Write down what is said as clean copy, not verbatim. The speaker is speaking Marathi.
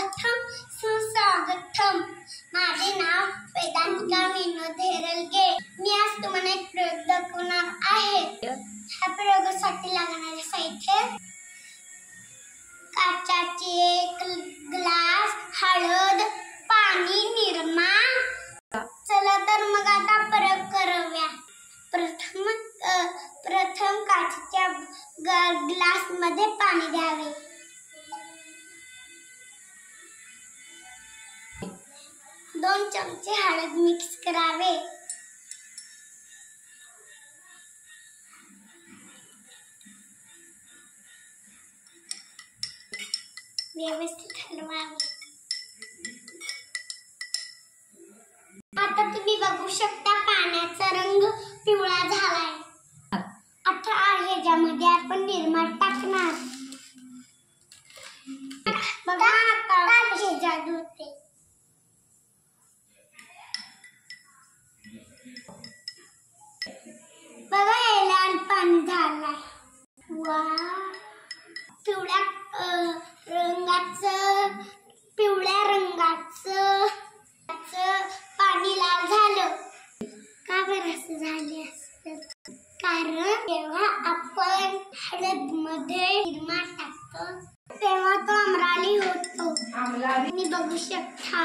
स्वागतम सुस्वागतम। माझे नाव वेदांतिका विनोद हेरलगे। मी आज तुम्हाला एक प्रयोग दाखवणार आहे। ह्या प्रयोगासाठी लागणारे साहित्य काचाचे एक ग्लास, हळद, पाणी, निरमा। चला तर मग आता प्रयोग करूया। प्रथम काचेच्या ग्लास मध्ये पाणी द्यावे। 2 चमचे हळद मिक्स करावे। व्यवस्थित हलवावे। आता तुम्ही बघू शकता पाण्याचा रंग पिवळा झालाय। आता ह्याच्यामध्ये आपण निरमा टाकणार। बघा आता कशी जादू होते। बघा हे लाल पाणी झालाय। वाह, पिवळ्या रंगाचं पाणी लाल झालं। का बरं असं झाले असतं? कारण जेव्हा आपण हळद मध्ये निरमा टाकतो तेव्हा तो आम्लारी होतो। तुम्ही बघू शकता।